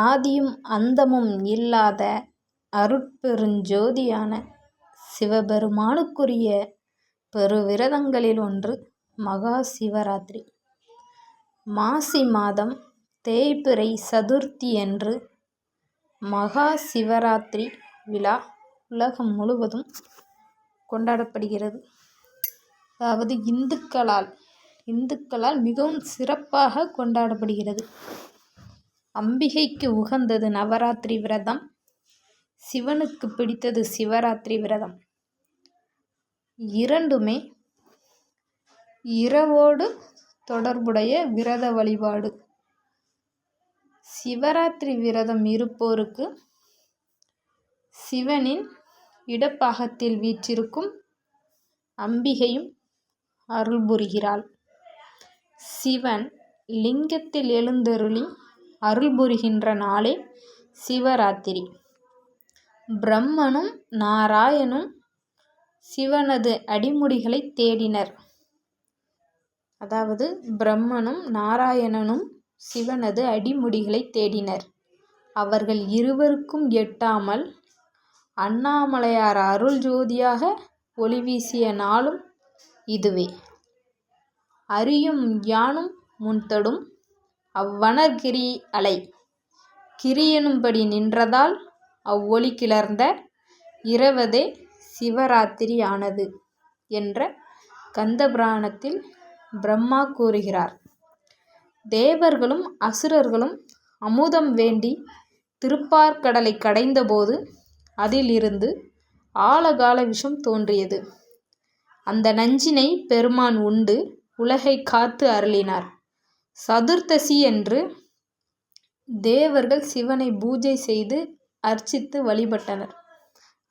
ஆதியும் அந்தமும் இல்லாத அருட்பெருஞ்சோதியான சிவபெருமானுக்குரிய பெருவிரதங்களில் ஒன்று மகா சிவராத்திரி. மாசி மாதம் தேய்பிறை சதுர்த்தியன்று மகா சிவராத்திரி விழா உலகம் முழுவதும் கொண்டாடப்படுகிறது. அதாவது இந்துக்களால் மிகவும் சிறப்பாக கொண்டாடப்படுகிறது. அம்பிகைக்கு உகந்தது நவராத்திரி விரதம், சிவனுக்கு பிடித்தது சிவராத்திரி விரதம். இரண்டுமே இரவோடு தொடர்புடைய விரத வழிபாடு. சிவராத்திரி விரதம் இருப்போருக்கு சிவனின் இடப்பாகத்தில் வீற்றிருக்கும் அம்பிகையும் அருள் புரிகிறாள். சிவன் லிங்கத்தில் எழுந்தருளி அருள் புரிகின்ற நாளே சிவராத்திரி. பிரம்மனும் நாராயணும் சிவனது அடிமுடிகளை தேடினர். அதாவது பிரம்மனும் நாராயணனும் சிவனது அடிமுடிகளை தேடினர். அவர்கள் இருவருக்கும் எட்டாமல் அண்ணாமலையார் அருள் ஜோதியாக ஒளி வீசிய நாளும் இதுவே. அறியும் யானும் முன்தொடும் அவ்வணர்கிரி அலை கிரியெனும்படி நின்றதால் அவ்வொளி கிளர்ந்த இரவதே சிவராத்திரி ஆனது என்ற கந்தபுராணத்தில் பிரம்மா கூறுகிறார். தேவர்களும் அசுரர்களும் அமுதம் வேண்டி திருப்பார்கடலை கடைந்தபோது அதிலிருந்து ஆழகால விஷம் தோன்றியது. அந்த நஞ்சினை பெருமான் உண்டு உலகை காத்து அருளினார். சதுர்த்தசி அன்று தேவர்கள் சிவனை பூஜை செய்து அர்ச்சித்து வழிபட்டனர்.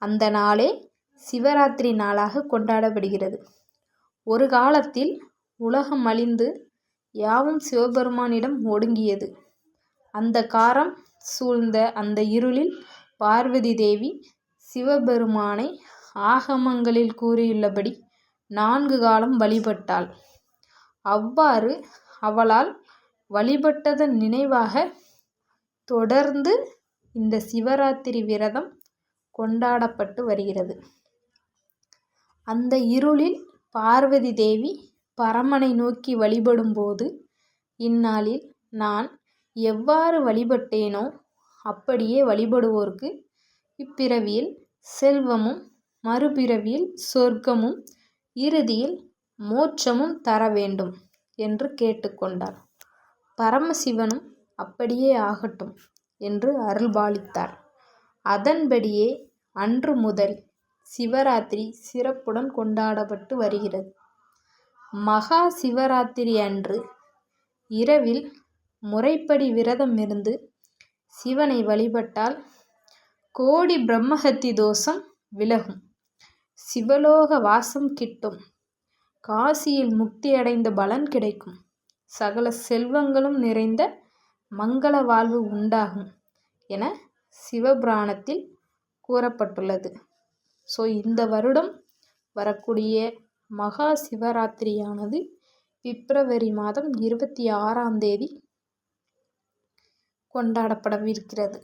அந்த நாளே சிவராத்திரி நாளாக கொண்டாடப்படுகிறது. ஒரு காலத்தில் உலகம் அழிந்து யாவும் சிவபெருமானிடம் ஒடுங்கியது. அந்த காரம் சூழ்ந்த அந்த இருளில் பார்வதி தேவி சிவபெருமானை ஆகமங்களில் கூறியுள்ளபடி 4 காலம் வழிபட்டாள். அவ்வாறு அவளால் வழிபட்டதன் நினைவாக தொடர்ந்து இந்த சிவராத்திரி விரதம் கொண்டாடப்பட்டு வருகிறது. அந்த இருளில் பார்வதி தேவி பரமனை நோக்கி வழிபடும் போது, இந்நாளில் நான் எவ்வாறு வழிபட்டேனோ அப்படியே வழிபடுவோருக்கு இப்பிறவியில் செல்வமும் மறுபிறவியில் சொர்க்கமும் இறுதியில் மோட்சமும் தர வேண்டும் என்று கேட்டுக்கொண்டார். பரமசிவனும் அப்படியே ஆகட்டும் என்று அருள்பாலித்தார். அதன்படியே அன்று முதல் சிவராத்திரி சிறப்புடன் கொண்டாடப்பட்டு வருகிறது. மகா சிவராத்திரி அன்று இரவில் முறைப்படி விரதம் இருந்து சிவனை வழிபட்டால் கோடி பிரம்மஹத்தி தோஷம் விலகும், சிவலோக வாசம் கிட்டும், காசியில் முக்தி அடைந்த பலன் கிடைக்கும், சகல செல்வங்களும் நிறைந்த மங்கள வாழ்வு உண்டாகும் என சிவபுராணத்தில் கூறப்பட்டுள்ளது. ஸோ இந்த வருடம் வரக்கூடிய மகா சிவராத்திரியானது பிப்ரவரி மாதம் 26ஆம் தேதி கொண்டாடப்படவிருக்கிறது.